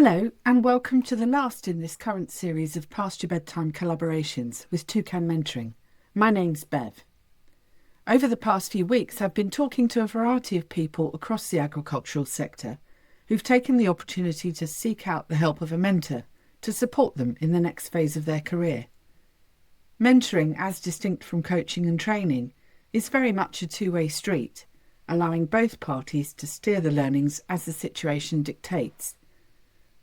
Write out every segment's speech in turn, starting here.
Hello and welcome to the last in this current series of Past Your Bedtime collaborations with TwoCan Mentoring. My name's Bev. Over the past few weeks I've been talking to a variety of people across the agricultural sector who've taken the opportunity to seek out the help of a mentor to support them in the next phase of their career. Mentoring, as distinct from coaching and training, is very much a two-way street, allowing both parties to steer the learnings as the situation dictates.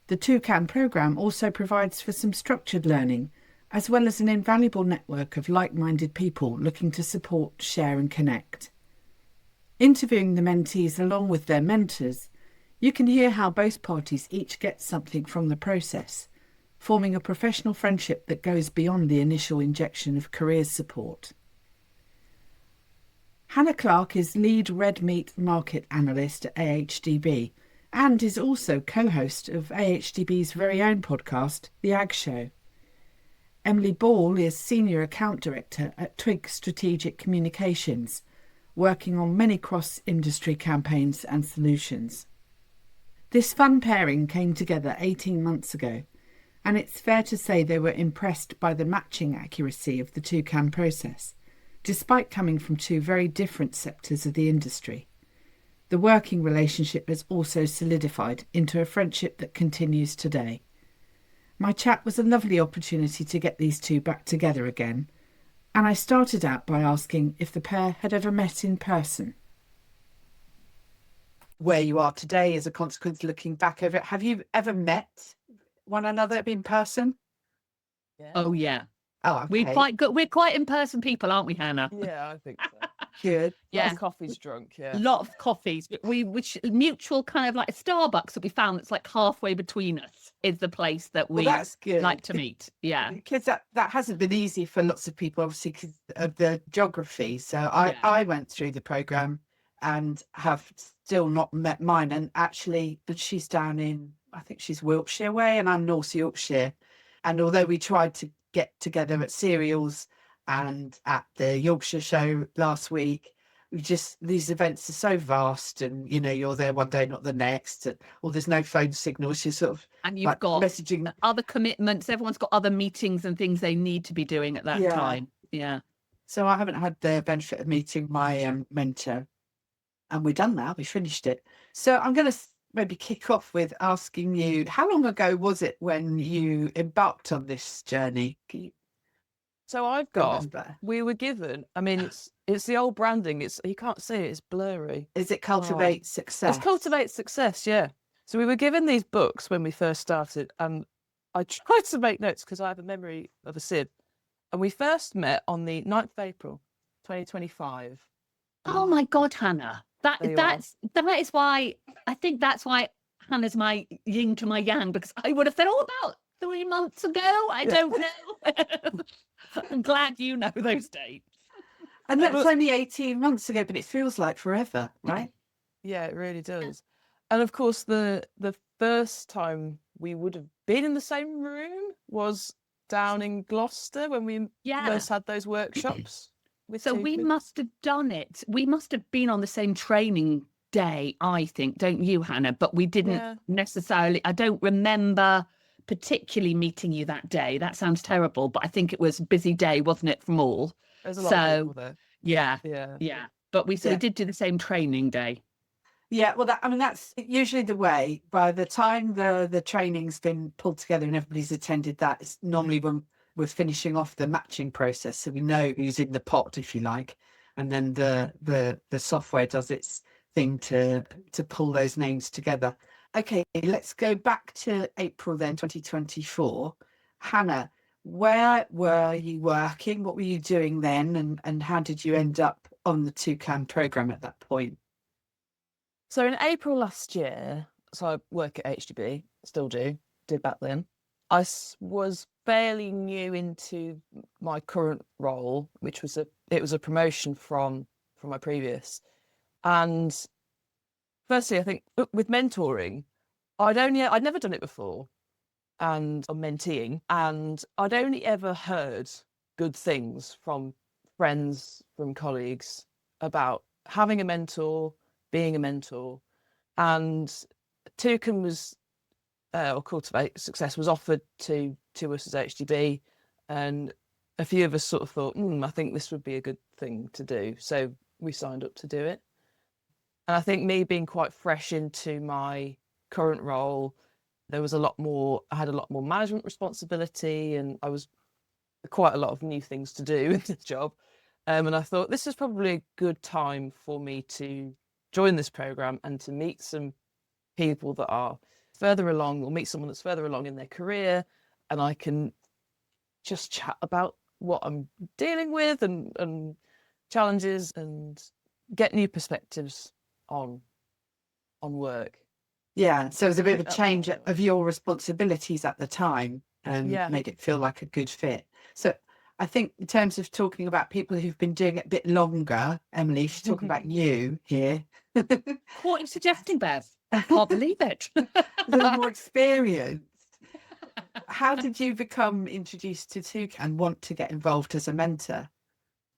The TwoCan programme also provides for some structured learning, as well as an invaluable network of like-minded people looking to support, share and connect. Interviewing the mentees along with their mentors, you can hear how both parties each get something from the process, forming a professional friendship that goes beyond the initial injection of careers support. Hannah Clarke is lead Red Meat Market Analyst at AHDB, and is also co-host of AHDB's very own podcast, The Ag Show. Emily Ball is Senior Account Director at Twig Strategic Communications, working on many cross-industry campaigns and solutions. This fun pairing came together 18 months ago, and it's fair to say they were impressed by the matching accuracy of the TwoCan process, despite coming from two very different sectors of the industry. The working relationship has also solidified into a friendship that continues today. My chat was a lovely opportunity to get these two back together again, and I started out by asking if the pair had ever met in person. Where you are today as a consequence looking back over it, have you ever met one another in person? Yeah. Oh yeah. Oh, okay. We're quite good. We're quite in-person people, aren't we, Hannah? Yeah, I think so. Good. Yeah. Lot of coffee's drunk, A yeah. lot of coffees. Which mutual kind of like a Starbucks that we found that's like halfway between us is the place that we Well, that's good. like to meet. Yeah. Because that hasn't been easy for lots of people, obviously, because of the geography. So I went through the programme and have still not met mine. And actually, she's down in, I think she's Wiltshire way, and I'm North Yorkshire. And although we tried to get together at cereals and at the Yorkshire show last week, these events are so vast, and you're there one day, not the next, or there's no phone signals. You're sort of And you've got messaging other commitments. Everyone's got other meetings and things they need to be doing at that time. Yeah. So I haven't had the benefit of meeting my mentor, and we're done now. We finished it. So I'm going to maybe kick off with asking you, how long ago was it when you embarked on this journey? So we were given, I mean, it's the old branding. You can't see it, it's blurry. Is it Cultivate Success? It's Cultivate Success, yeah. So we were given these books when we first started, and I tried to make notes because I have a memory of a sieve. And we first met on the 9th of April, 2025. Oh my God, Hannah. That is why I think that's why Hannah's my yin to my yang, because I would have said, about 3 months ago. I don't know. I'm glad you know those dates. And that's only 18 months ago, but it feels like forever, right? Yeah, it really does. And of course, the first time we would have been in the same room was down in Gloucester when we first had those workshops. So we must have done it. We must have been on the same training day, I think, don't you, Hannah? But we didn't necessarily, I don't remember particularly meeting you that day. That sounds terrible, but I think it was a busy day, wasn't it, from all? There's a lot of people there. Yeah. But we did do the same training day. Yeah, well, that's usually the way. By the time the training's been pulled together and everybody's attended that, it's normally when we're finishing off the matching process, so we know who's in the pot, if you like, and then the software does its thing to pull those names together. Okay, let's go back to April then, 2024. Hannah, where were you working? What were you doing then? And how did you end up on the TwoCan programme at that point? So in April last year, so I work at AHDB, still did back then. I was fairly new into my current role, which was a promotion from my previous. And firstly, I think with mentoring, I'd never done it before, and on menteeing, and I'd only ever heard good things from friends, from colleagues about having a mentor, being a mentor, and TwoCan was or Cultivate Success was offered to us as AHDB, and a few of us sort of thought, I think this would be a good thing to do. So we signed up to do it. And I think me being quite fresh into my current role, I had a lot more management responsibility, and I was quite a lot of new things to do in this job. And I thought this is probably a good time for me to join this program and to meet some people that are further along, or meet someone that's further along in their career, and I can just chat about what I'm dealing with and challenges, and get new perspectives on work. Yeah, so it was a bit of a change of your responsibilities at the time, and made it feel like a good fit. So I think in terms of talking about people who've been doing it a bit longer, Emily, she's talking about you here. What are you suggesting, Bev? I can't believe it. A little more experienced. How did you become introduced to TwoCan and want to get involved as a mentor?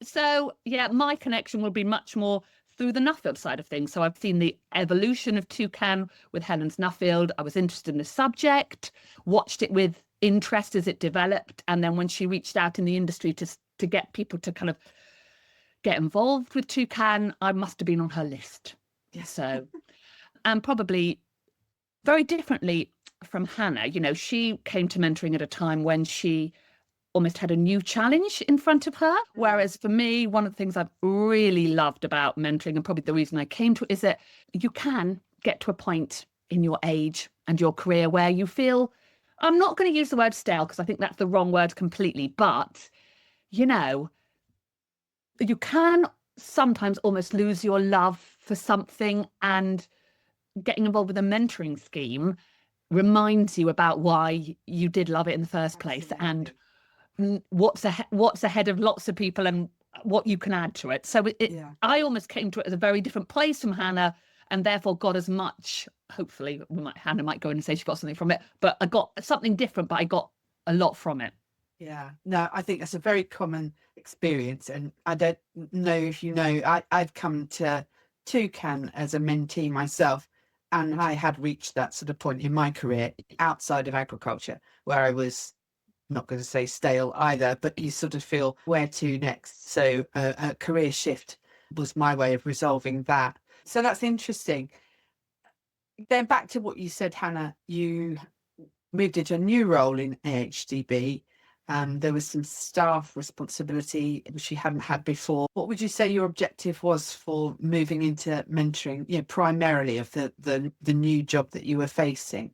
So, my connection will be much more through the Nuffield side of things. So I've seen the evolution of TwoCan with Helen's Nuffield. I was interested in the subject, watched it with interest as it developed. And then when she reached out in the industry to get people to kind of get involved with TwoCan, I must have been on her list. So, and probably very differently from Hannah, she came to mentoring at a time when she almost had a new challenge in front of her. Whereas for me, one of the things I've really loved about mentoring, and probably the reason I came to it, is that you can get to a point in your age and your career where you feel, I'm not going to use the word stale because I think that's the wrong word completely, but, you can sometimes almost lose your love for something, and getting involved with a mentoring scheme reminds you about why you did love it in the first place. And what's ahead of lots of people and what you can add to it. So I almost came to it as a very different place from Hannah, and therefore got as much, hopefully Hannah might go in and say she got something from it, but I got something different, but I got a lot from it. Yeah, no, I think that's a very common experience. And I don't know if you know, I've come to TwoCan as a mentee myself, and I had reached that sort of point in my career outside of agriculture where I was not going to say stale either, but you sort of feel where to next. So a career shift was my way of resolving that. So that's interesting. Then back to what you said, Hannah, you moved into a new role in AHDB. There was some staff responsibility which you hadn't had before. What would you say your objective was for moving into mentoring, primarily of the new job that you were facing?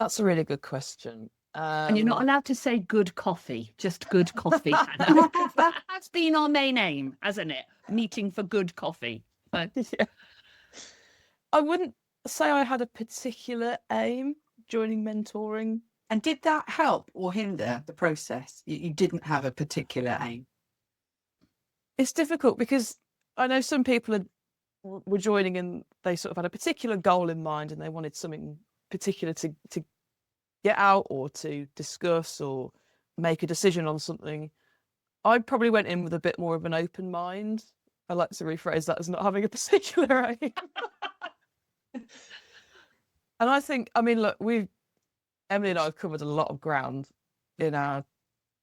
That's a really good question. And you're not allowed to say good coffee, just good coffee. That's been our main aim, hasn't it? Meeting for good coffee. I wouldn't say I had a particular aim joining mentoring. And did that help or hinder the process? You didn't have a particular aim? It's difficult because I know some people were joining and they sort of had a particular goal in mind, and they wanted something particular to get out or to discuss or make a decision on something. I probably went in with a bit more of an open mind. I like to rephrase that as not having a particular aim. And I think, look, Emily and I have covered a lot of ground in our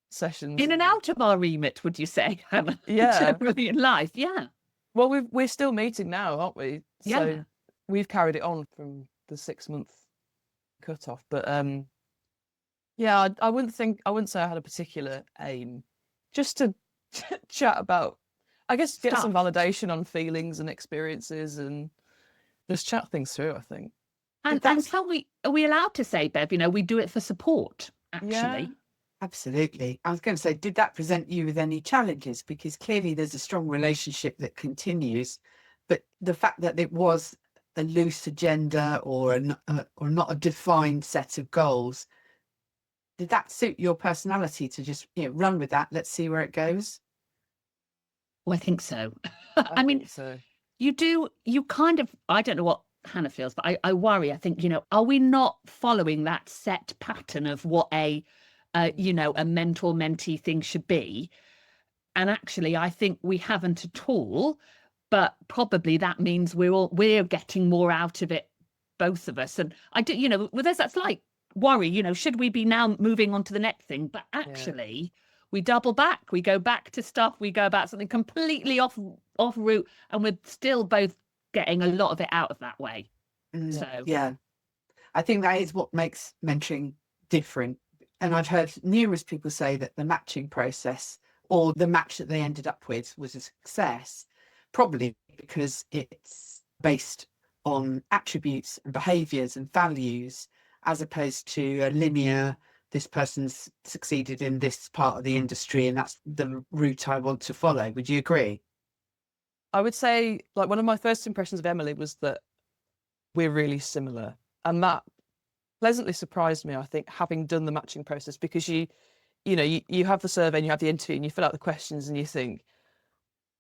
sessions. In and out of our remit, would you say, Hannah? Yeah. Generally in life, yeah. Well, we're still meeting now, aren't we? Yeah. So we've carried it on from the 6-month cutoff. But I wouldn't say I had a particular aim. Just to chat about, I guess, get some validation on feelings and experiences, and just chat things through, I think. And how are we allowed to say, Bev, we do it for support, actually? Yeah, absolutely. I was going to say, did that present you with any challenges? Because clearly there's a strong relationship that continues, but the fact that it was a loose agenda or not a defined set of goals, did that suit your personality to just run with that? Let's see where it goes. Well, I think so. I mean, so. You kind of, I don't know what Hannah feels, but I worry. I think, are we not following that set pattern of what a mentor-mentee thing should be? And actually, I think we haven't at all. But probably that means we're getting more out of it both of us. And I do, with us, that's like worry, should we be now moving on to the next thing? But actually, we double back, we go back to stuff, we go about something completely off route, and we're still both getting a lot of it out of that way. So yeah, I think that is what makes mentoring different. And I've heard numerous people say that the matching process, or the match that they ended up with, was a success, probably because it's based on attributes and behaviours and values, as opposed to a linear, this person's succeeded in this part of the industry and that's the route I want to follow. Would you agree? I would say, like, one of my first impressions of Emily was that we're really similar. And that pleasantly surprised me, I think, having done the matching process, because you have the survey and you have the interview and you fill out the questions and you think,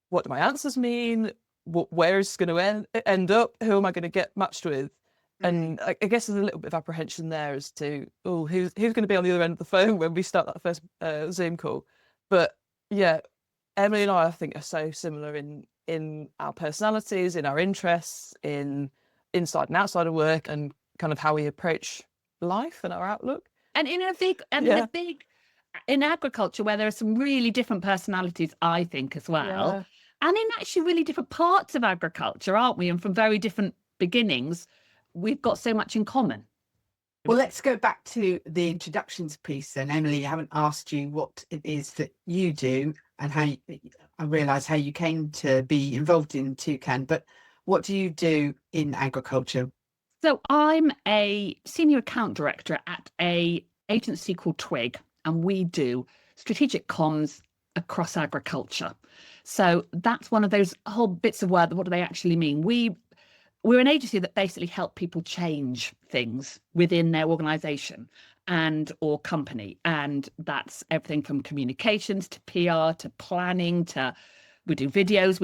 what do my answers mean? Where is it going to end up? Who am I going to get matched with? And I guess there's a little bit of apprehension there as to, who's going to be on the other end of the phone when we start that first Zoom call. But yeah, Emily and I think, are so similar in our personalities, in our interests, in inside and outside of work, and kind of how we approach life and our outlook. And in agriculture, where there are some really different personalities, I think, as well, and in actually really different parts of agriculture, aren't we? And from very different beginnings, we've got so much in common. Well, let's go back to the introductions piece then. Emily, I haven't asked you what it is that you do and how I realise how you came to be involved in TwoCan, but what do you do in agriculture? So I'm a senior account director at a agency called Twig, and we do strategic comms across agriculture. So that's one of those whole bits of work. What do they actually mean? We're an agency that basically help people change things within their organisation and or company. And that's everything from communications to PR to planning to, we do videos,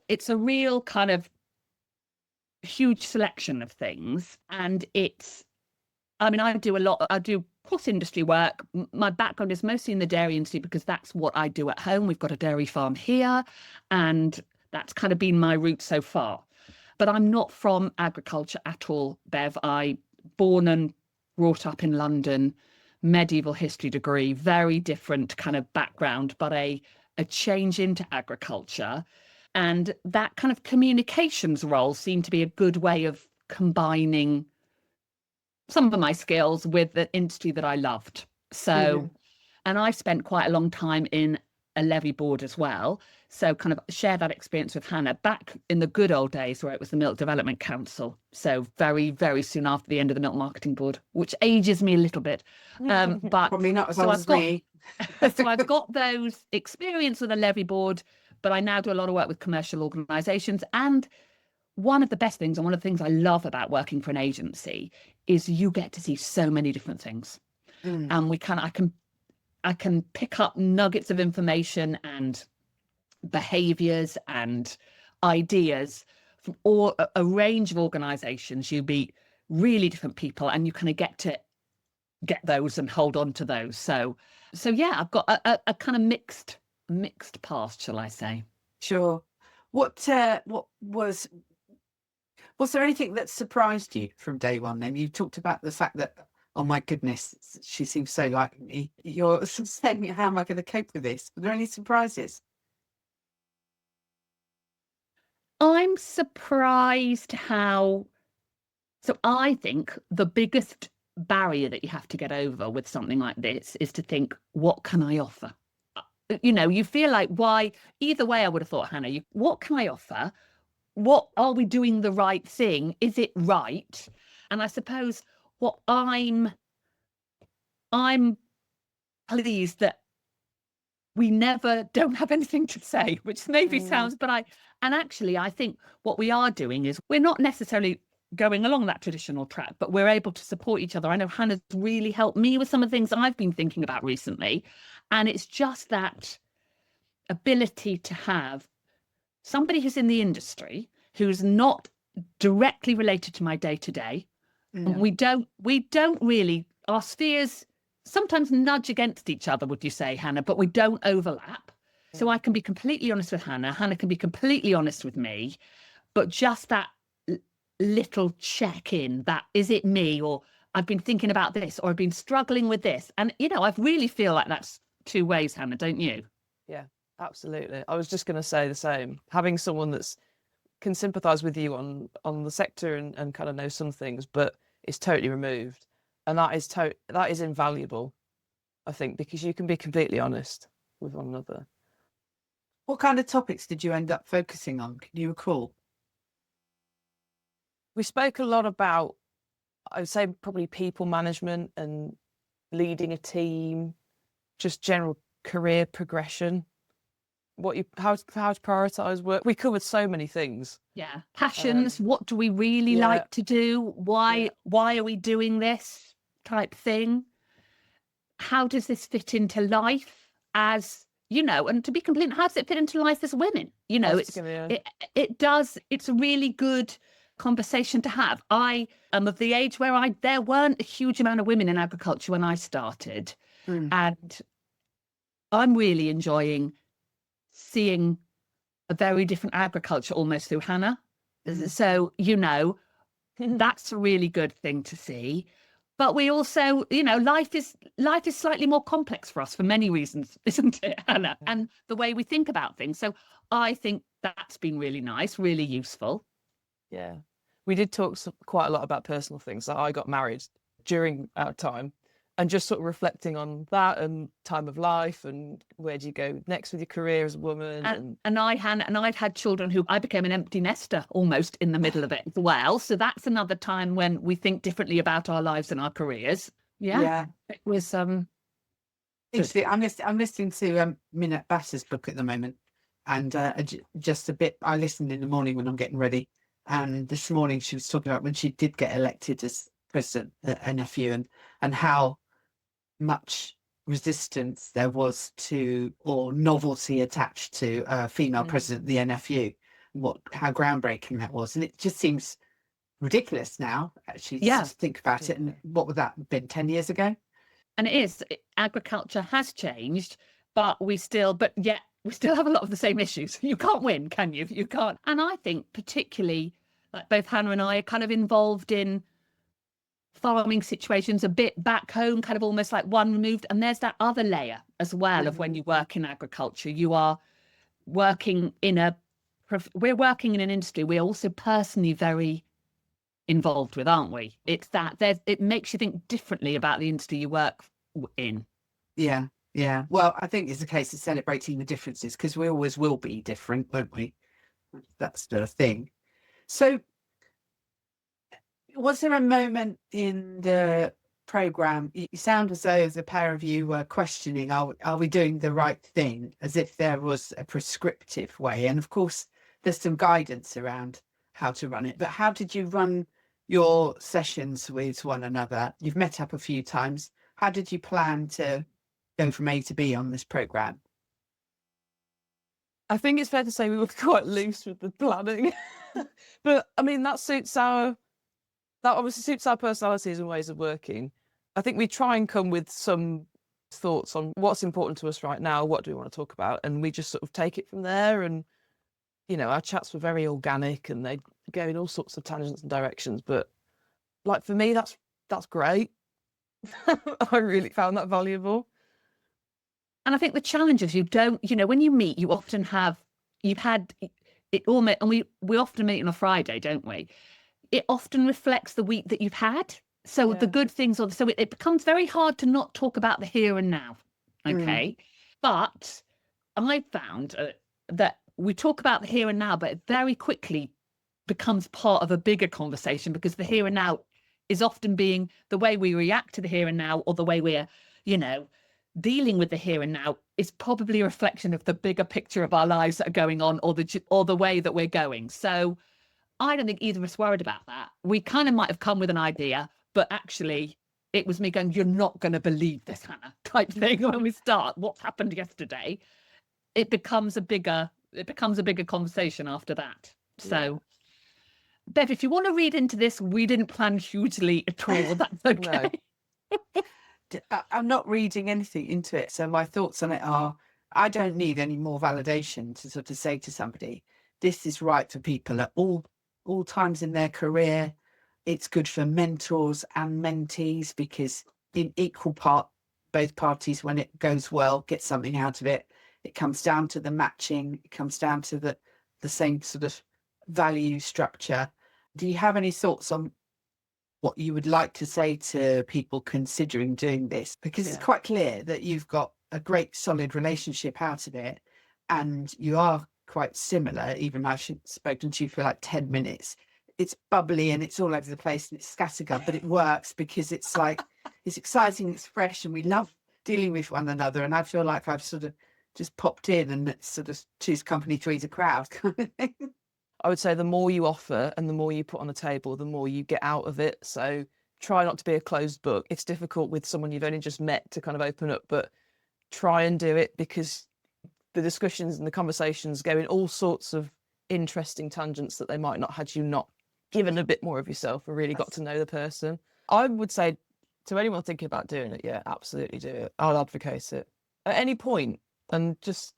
it's a real kind of huge selection of things. And I do cross-industry work. My background is mostly in the dairy industry because that's what I do at home. We've got a dairy farm here, and that's kind of been my route so far. But I'm not from agriculture at all, Bev. I born and brought up in London, medieval history degree, very different kind of background, but a change into agriculture. And that kind of communications role seemed to be a good way of combining some of my skills with the industry that I loved. So, and I've spent quite a long time in a levy board as well. So kind of share that experience with Hannah back in the good old days where it was the Milk Development Council. So very, very soon after the end of the Milk Marketing Board, which ages me a little bit. But probably not as old as me. So I've got those experience with a levy board, but I now do a lot of work with commercial organisations. And one of the best things, and one of the things I love about working for an agency, is you get to see so many different things. And I can pick up nuggets of information and behaviours and ideas from a range of organisations. You meet really different people, and you kind of get to get those and hold on to those. So yeah, I've got a kind of mixed past, shall I say? Sure. What was there anything that surprised you from day one? Then you talked about the fact that, oh my goodness, she seems so like me. You're saying, how am I going to cope with this? Were there any surprises? I'm surprised how. So I think the biggest barrier that you have to get over with something like this is to think, what can I offer? You feel like, why? Either way, I would have thought, Hannah, what can I offer? What are we doing the right thing? Is it right? And I suppose what I'm pleased that we never don't have anything to say, which maybe sounds, actually I think what we are doing is we're not necessarily going along that traditional track, but we're able to support each other. I know Hannah's really helped me with some of the things I've been thinking about recently. And it's just that ability to have somebody who's in the industry, who's not directly related to my day-to-day. And we don't really, our spheres sometimes nudge against each other, would you say, Hannah, but we don't overlap. So I can be completely honest with Hannah. Hannah can be completely honest with me, but just that little check-in, that is it me, or I've been thinking about this, or I've been struggling with this. And, I really feel like that's two ways, Hannah, don't you? Yeah, absolutely. I was just going to say the same. Having someone that's can sympathise with you on the sector and kind of know some things, but it's totally removed, and that is invaluable, I think, because you can be completely honest with one another. What kind of topics did you end up focusing on? Can you recall? We spoke a lot about, I would say, probably people management and leading a team, just general career progression. How to prioritize work. We covered so many things. Yeah. Passions. What do we really like to do? Why are we doing this type thing? How does this fit into life as, and to be completely, how does it fit into life as women? It does. It's a really good conversation to have. I am of the age where there weren't a huge amount of women in agriculture when I started. And I'm really enjoying seeing a very different agriculture almost through Hannah. So, that's a really good thing to see. But we also, life is slightly more complex for us for many reasons, isn't it, Hannah? And the way we think about things. So I think that's been really nice, really useful. Yeah. We did talk quite a lot about personal things. So I got married during our time, and just sort of reflecting on that and time of life and where do you go next with your career as a woman. And I'd had children who I became an empty nester almost in the middle of it as well. So that's another time when we think differently about our lives and our careers. Yeah. It was interesting. I'm listening to Minette Bass's book at the moment, and just a bit. I listened in the morning when I'm getting ready, and this morning she was talking about when she did get elected as president at NFU and how much resistance there was to, or novelty attached to, a female president of the NFU, how groundbreaking that was. And it just seems ridiculous now, actually, to think about it. And what would that have been 10 years ago? And it is. Agriculture has changed, but we still have a lot of the same issues. You can't win, can you? You can't. And I think particularly, like both Hannah and I are kind of involved in farming situations a bit back home, kind of almost like one removed. And there's that other layer as well of when you work in agriculture, you are working we're working in an industry we're also personally very involved with, aren't we? It's that it makes you think differently about the industry you work in. Yeah. Well, I think it's a case of celebrating the differences, because we always will be different, won't we? That's the thing. So was there a moment in the program, you sound as though the pair of you were questioning, are we doing the right thing, as if there was a prescriptive way? And of course there's some guidance around how to run it, but how did you run your sessions with one another? You've met up a few times. How did you plan to go from A to B on this program? I think it's fair to say we were quite loose with the planning. But I mean, that obviously suits our personalities and ways of working. I think we try and come with some thoughts on what's important to us right now, what do we want to talk about, and we just sort of take it from there. And our chats were very organic, and they go in all sorts of tangents and directions. But like for me, that's great. I really found that valuable. And I think the challenge is when you meet, you often you've had it almost, and we often meet on a Friday, don't we? It often reflects the week that you've had. So the good things, so it becomes very hard to not talk about the here and now. Okay. But I found that we talk about the here and now, but it very quickly becomes part of a bigger conversation, because the here and now is often being the way we react to the here and now, or the way we're, dealing with the here and now is probably a reflection of the bigger picture of our lives that are going on, or the way that we're going. So I don't think either of us worried about that. We kind of might have come with an idea, but actually it was me going, you're not going to believe this, Hannah, type thing. When we start, what happened yesterday, it becomes a bigger conversation after that. So Bev, if you want to read into this, we didn't plan hugely at all. That's okay. No. I'm not reading anything into it. So my thoughts on it are, I don't need any more validation to sort of say to somebody, this is right for people at all all times in their career. It's good for mentors and mentees because in equal part, both parties, when it goes well, get something out of it. It comes down to the matching. It comes down to the same sort of value structure. Do you have any thoughts on what you would like to say to people considering doing this? Because it's quite clear that you've got a great solid relationship out of it, and you are quite similar, even though I've spoken to you for like 10 minutes. It's bubbly and it's all over the place and it's scattergun, but it works because it's like, it's exciting, it's fresh, and we love dealing with one another. And I feel like I've sort of just popped in and it's sort of two's company, three's a crowd kind of thing. I would say the more you offer and the more you put on the table, the more you get out of it. So try not to be a closed book. It's difficult with someone you've only just met to kind of open up, but try and do it, because the discussions and the conversations go in all sorts of interesting tangents that they might not had you not given a bit more of yourself and really got to know the person. I would say to anyone thinking about doing it, yeah, absolutely do it. I'll advocate it at any point and just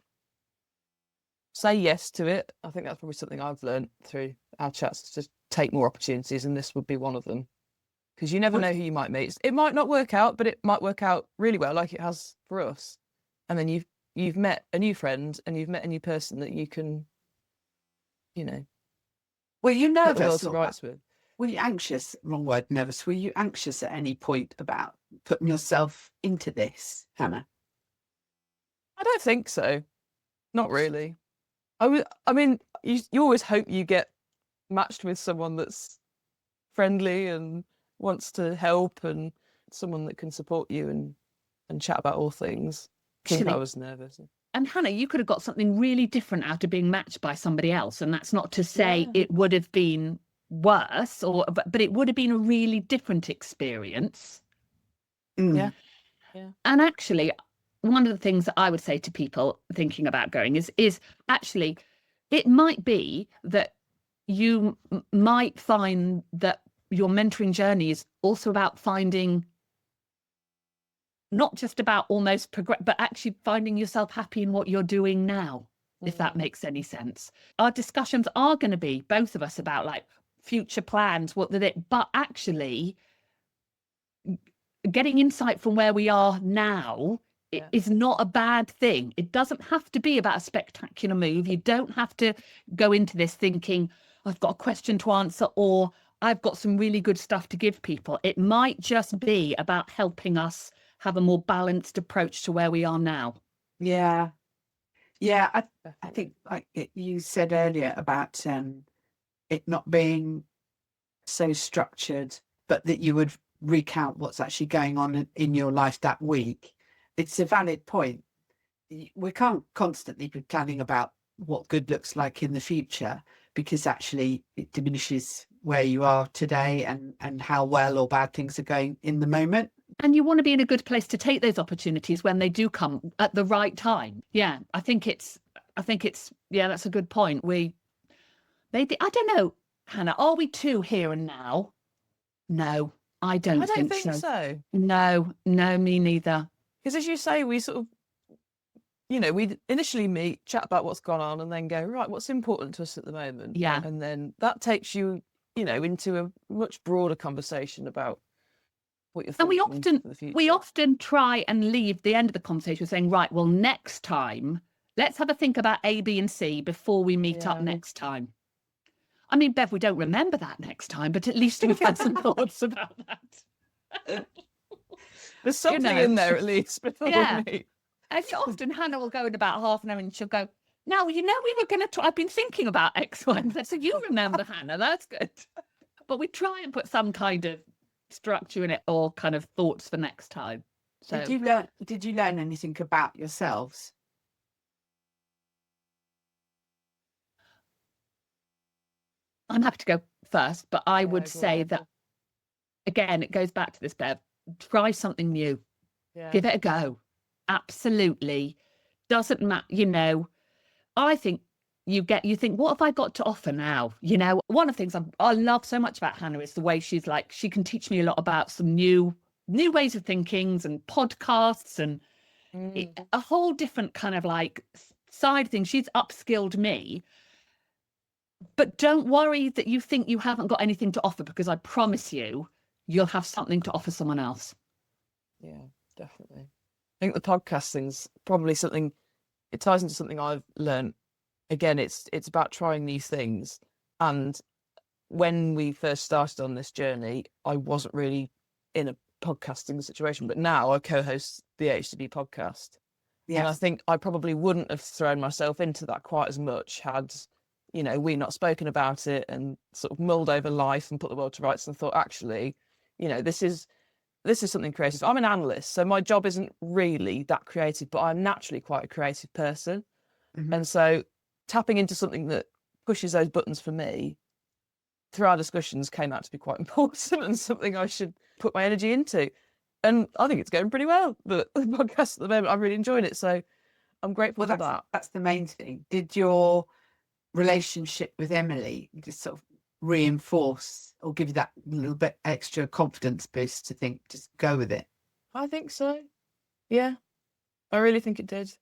say yes to it. I think that's probably something I've learned through our chats, to just take more opportunities, and this would be one of them. Because you never know who you might meet. It might not work out, but it might work out really well, like it has for us. And then you've met a new friend and you've met a new person that you can, Were you nervous? to rights with. Were you anxious? Wrong word, nervous. Were you anxious at any point about putting yourself into this, Hannah? I don't think so. Not really. I mean, you always hope you get matched with someone that's friendly and wants to help, and someone that can support you and chat about all things. I think I was nervous. And Hannah, you could have got something really different out of being matched by somebody else. And that's not to say it would have been worse, but it would have been a really different experience. Yeah. And actually, one of the things that I would say to people thinking about going is actually, it might be that you might find that your mentoring journey is also about finding, not just about almost progress, but actually finding yourself happy in what you're doing now, if that makes any sense. Our discussions are going to be, both of us, about like future plans, but actually getting insight from where we are now is not a bad thing. It doesn't have to be about a spectacular move. You don't have to go into this thinking, I've got a question to answer, or I've got some really good stuff to give people. It might just be about helping us have a more balanced approach to where we are now. Yeah. I think, like you said earlier about it not being so structured, but that you would recount what's actually going on in your life that week. It's a valid point. We can't constantly be planning about what good looks like in the future, because actually it diminishes where you are today and how well or bad things are going in the moment. And you want to be in a good place to take those opportunities when they do come at the right time. Yeah, I think it's that's a good point. I don't know, Hannah, are we too here and now? No, I don't think so. No, me neither. Because as you say, we sort of, we initially meet, chat about what's gone on, and then go, right, what's important to us at the moment? Yeah. And then that takes you, into a much broader conversation about what you're thinking for the future. We often try and leave the end of the conversation saying, right, well, next time, let's have a think about A, B, and C before we meet up next time. I mean, Bev, we don't remember that next time, but at least we've had some thoughts about that. There's something in there at least before we meet. And often Hannah will go in about half an hour and she'll go, now, we were going to I've been thinking about X, Y, and Z. So you remember, Hannah, that's good. But we try and put some kind of structure in it, or kind of thoughts for next time. So did you learn anything about yourselves? I'm happy to go first, but I would say that, again, it goes back to this, Bev. Try something new. Yeah. Give it a go. Absolutely. Doesn't matter, I think you think, what have I got to offer now? One of the things I love so much about Hannah is the way she's like, she can teach me a lot about some new ways of thinking and podcasts and a whole different kind of like side thing. She's upskilled me. But don't worry that you think you haven't got anything to offer, because I promise you, you'll have something to offer someone else. Yeah, definitely. I think the podcast thing's probably something, it ties into something I've learned. Again, it's about trying new things. And when we first started on this journey, I wasn't really in a podcasting situation, but now I co-host the AHDB podcast. Yes. And I think I probably wouldn't have thrown myself into that quite as much had, we not spoken about it and sort of mulled over life and put the world to rights and thought, actually, this is something creative. I'm an analyst, so my job isn't really that creative, but I'm naturally quite a creative person. Mm-hmm. And so tapping into something that pushes those buttons for me through our discussions came out to be quite important and something I should put my energy into. And I think it's going pretty well, the podcast at the moment. I'm really enjoying it. So I'm grateful for that. That's the main thing. Did your relationship with Emily just sort of reinforce or give you that little bit extra confidence boost to think, just go with it? I think so. Yeah, I really think it did.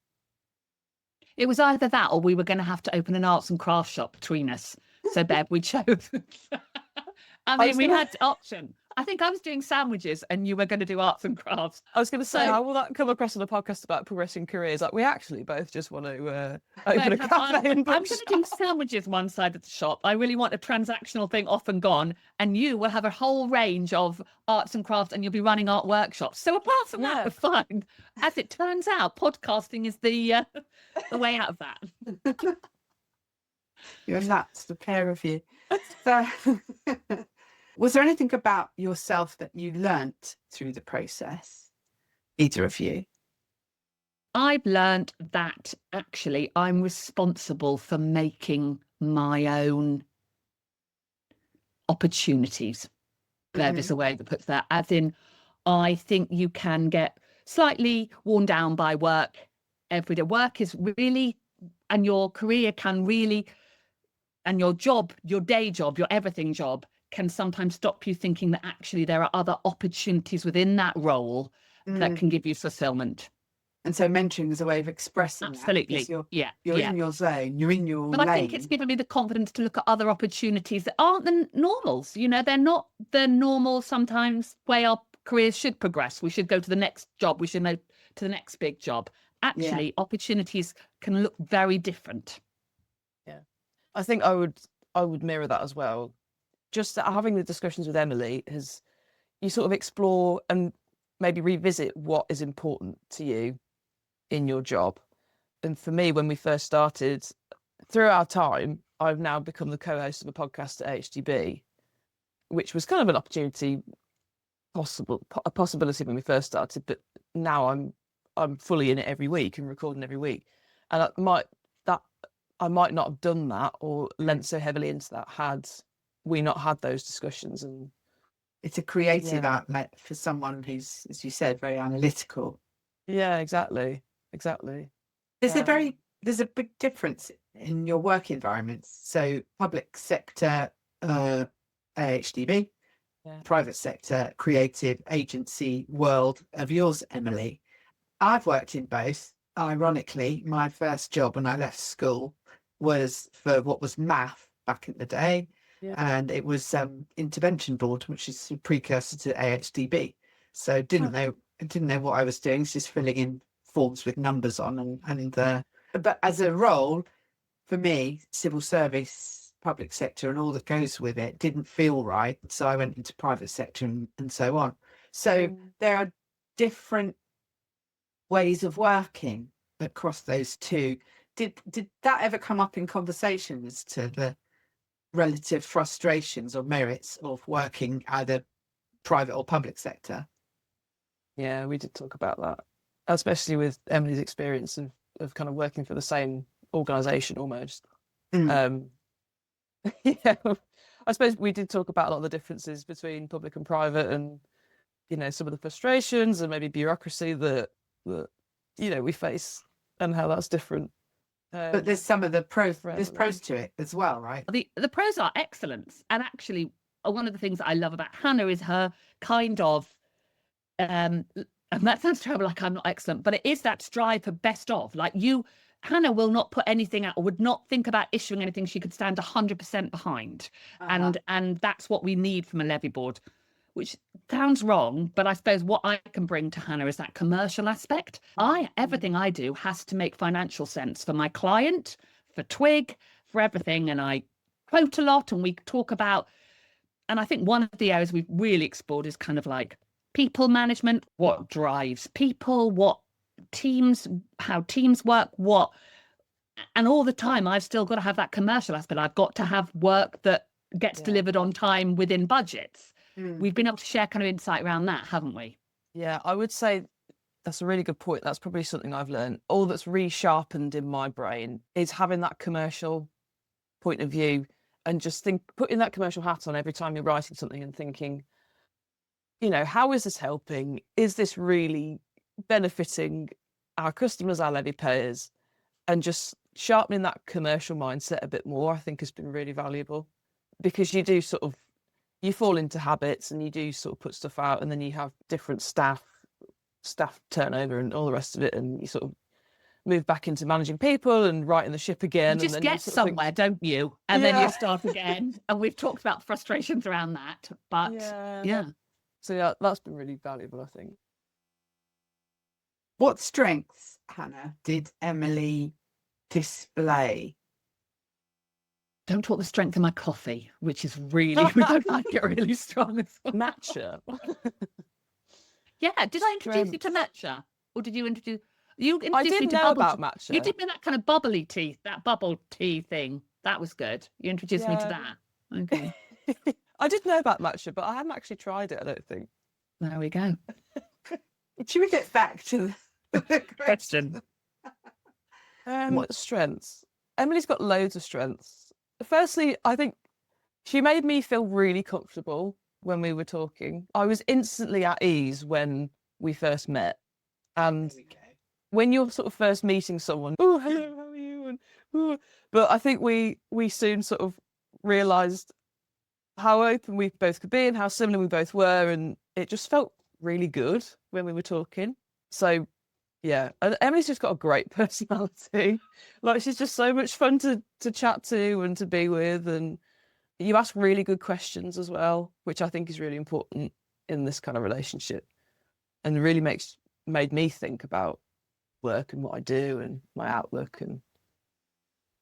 It was either that or we were going to have to open an arts and crafts shop between us. So, Bev, we chose. We had option. I think I was doing sandwiches and you were going to do arts and crafts. I was going to say, how will that come across on a podcast about progressing careers? Like, we actually both just want to open a cafe and I'm going to do sandwiches one side of the shop. I really want a transactional thing off and gone. And you will have a whole range of arts and crafts and you'll be running art workshops. So apart from that, we're fine. As it turns out, podcasting is the way out of that. You're nuts, the pair of you. So, was there anything about yourself that you learnt through the process, either of you? I've learnt that actually I'm responsible for making my own opportunities. There is a way that puts that. As in, I think you can get slightly worn down by work every day. Work is really, and your career can really, and your job, your day job, your everything job can sometimes stop you thinking that actually there are other opportunities within that role that can give you fulfillment. And so mentoring is a way of expressing absolutely that. You're in your zone, you're in your but lane. I think it's given me the confidence to look at other opportunities that aren't the normals. They're not the normal sometimes way our careers should progress. We should go to the next job. We should go to the next big job. Actually, opportunities can look very different. Yeah, I think I would mirror that as well. Just having the discussions with Emily you sort of explore and maybe revisit what is important to you in your job. And for me, when we first started, through our time, I've now become the co-host of a podcast at AHDB, which was kind of an opportunity, a possibility when we first started, but now I'm fully in it every week and recording every week. And I might not have done that or lent so heavily into that had we not had those discussions. And it's a creative outlet for someone who's, as you said, very analytical. Yeah, exactly. There's a big difference in your work environments. So public sector, AHDB, private sector, creative agency world of yours, Emily. I've worked in both. Ironically, my first job when I left school was for what was math back in the day. Yeah. And it was intervention board, which is a precursor to AHDB. So didn't know what I was doing. It's just filling in forms with numbers on but as a role for me, civil service, public sector and all that goes with it didn't feel right. So I went into private sector and so on. So there are different ways of working across those two. Did that ever come up in conversations to the relative frustrations or merits of working either private or public sector? Yeah, we did talk about that, especially with Emily's experience of kind of working for the same organisation almost. Yeah, I suppose we did talk about a lot of the differences between public and private, and some of the frustrations and maybe bureaucracy that we face and how that's different. But there's some of the pros. There's pros to it as well, right? The pros are excellence, and actually, one of the things that I love about Hannah is her kind of, and that sounds terrible, like I'm not excellent, but it is that strive for best of. Like you, Hannah will not put anything out or would not think about issuing anything she could stand 100% behind. And that's what we need from a levy board, which sounds wrong, but I suppose what I can bring to Hannah is that commercial aspect. Everything I do has to make financial sense for my client, for Twig, for everything. And I quote a lot and we talk about, and I think one of the areas we've really explored is kind of like people management, what drives people, what teams, how teams work, and all the time I've still got to have that commercial aspect. I've got to have work that gets delivered on time within budgets. We've been able to share kind of insight around that, haven't we? Yeah, I would say that's a really good point. That's probably something I've learned. All that's resharpened in my brain is having that commercial point of view and just putting that commercial hat on every time you're writing something and thinking, how is this helping? Is this really benefiting our customers, our levy payers? And just sharpening that commercial mindset a bit more, I think, has been really valuable, because you fall into habits and you do sort of put stuff out, and then you have different staff turnover and all the rest of it, and you sort of move back into managing people and righting the ship again. You just and get somewhere, don't you? And then you start again. And we've talked about frustrations around that, but So yeah, that's been really valuable, I think. What strengths, Hannah, did Emily display? Don't talk the strength of my coffee, which is really, we don't like it really strong as well. Matcha. Yeah, did I introduce you to matcha? Or did you introduce... I didn't know about matcha. You did me that kind of bubbly tea, that bubble tea thing. That was good. You introduced me to that. Okay. I did know about matcha, but I haven't actually tried it, I don't think. There we go. Should we get back to the question? Strengths. Emily's got loads of strengths. Firstly, I think she made me feel really comfortable when we were talking. I was instantly at ease when we first met. And when you're sort of first meeting someone, oh, hello, how are you? But I think we soon sort of realised how open we both could be and how similar we both were. And it just felt really good when we were talking. So, yeah, and Emily's just got a great personality. Like, she's just so much fun to chat to and to be with. And you ask really good questions as well, which I think is really important in this kind of relationship, and really made me think about work and what I do and my outlook. And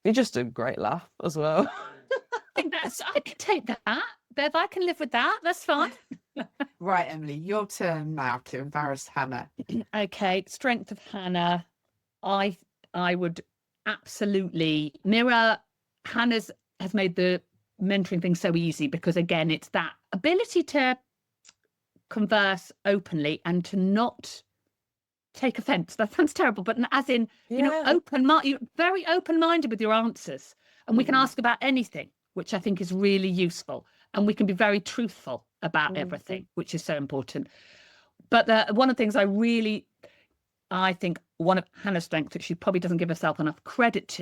you're just a great laugh as well. I think I can take that. Bev, I can live with that. That's fine. Right, Emily, your turn now to embarrass Hannah. Okay, strength of Hannah. I would absolutely mirror Hannah's has made the mentoring thing so easy, because again, it's that ability to converse openly and to not take offense. That sounds terrible, but as in, you're very open-minded with your answers, and we can ask about anything, which I think is really useful, and we can be very truthful about everything, which is so important. But one of the things I think one of Hannah's strengths that she probably doesn't give herself enough credit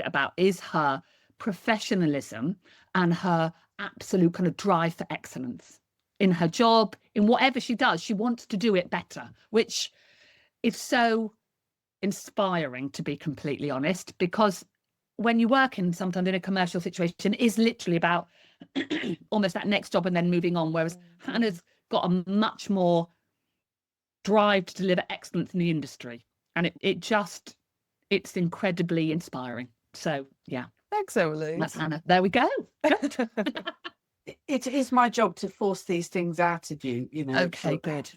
about is her professionalism and her absolute kind of drive for excellence in her job, in whatever she does. She wants to do it better, which is so inspiring, to be completely honest, because when you work sometimes in a commercial situation, it is literally about almost that next job and then moving on, whereas Hannah's got a much more drive to deliver excellence in the industry, and it's incredibly inspiring. So yeah, thanks, Emily. That's Hannah. There we go. It is my job to force these things out of you, Okay, good.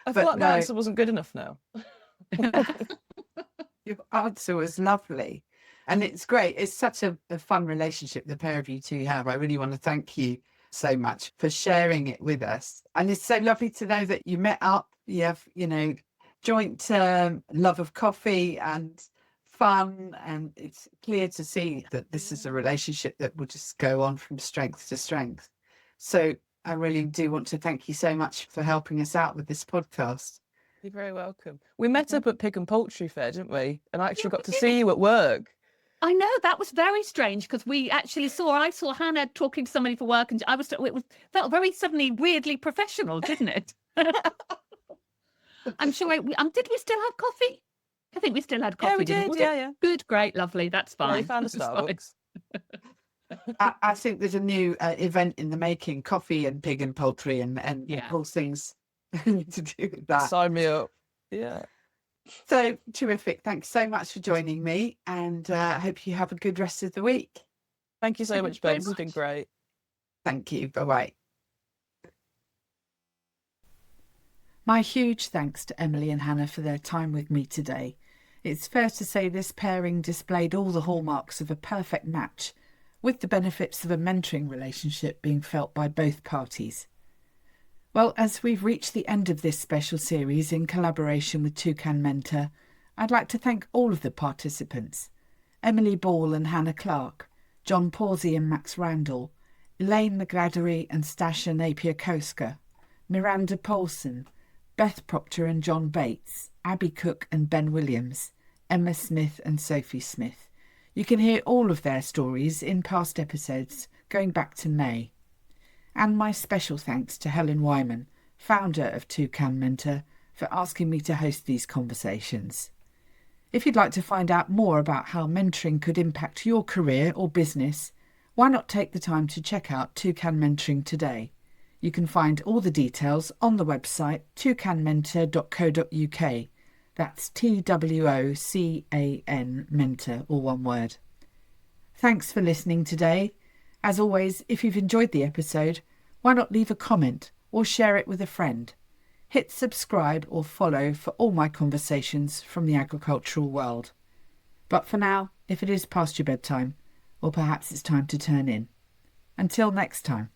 I feel like my answer wasn't good enough now. Your answer was lovely. And it's great. It's such a fun relationship the pair of you two have. I really want to thank you so much for sharing it with us. And it's so lovely to know that you met up. You have, joint love of coffee and fun. And it's clear to see that this is a relationship that will just go on from strength to strength. So I really do want to thank you so much for helping us out with this podcast. You're very welcome. We met up at Pig and Poultry Fair, didn't we? And I actually got to see you at work. I know, that was very strange, because I saw Hannah talking to somebody for work, and it felt very suddenly weirdly professional, didn't it? I'm sure. Did we still have coffee? I think we still had coffee. Yeah, we didn't did. we? Yeah. Good, great, lovely. That's Yeah, fine. we found a That's fine. Starbucks. I think there's a new event in the making, coffee and pig and poultry and Yeah. all things to do with that. Sign me up. Yeah. So terrific. Thanks so much for joining me, and I hope you have a good rest of the week. Thank you so Thank much, you very Bev. This has been much. great. Thank you. Bye-bye. My huge thanks to Emily and Hannah for their time with me today. It's fair to say this pairing displayed all the hallmarks of a perfect match, with the benefits of a mentoring relationship being felt by both parties. Well, as we've reached the end of this special series in collaboration with TwoCan Mentor, I'd like to thank all of the participants: Emily Ball and Hannah Clarke, John Pawsey and Max Randall, Elaine McGladdery and Stasha Napier-Koska, Miranda Paulson, Beth Proctor and John Bates, Abby Cook and Ben Williams, Emma Smith and Sophie Smith. You can hear all of their stories in past episodes going back to May. And my special thanks to Helen Wyman, founder of TwoCan Mentor, for asking me to host these conversations. If you'd like to find out more about how mentoring could impact your career or business, why not take the time to check out TwoCan Mentoring today? You can find all the details on the website twocanmentor.co.uk. That's TWOCAN Mentor, all one word. Thanks for listening today. As always, if you've enjoyed the episode, why not leave a comment or share it with a friend? Hit subscribe or follow for all my conversations from the agricultural world. But for now, if it is past your bedtime, or perhaps it's time to turn in. Until next time.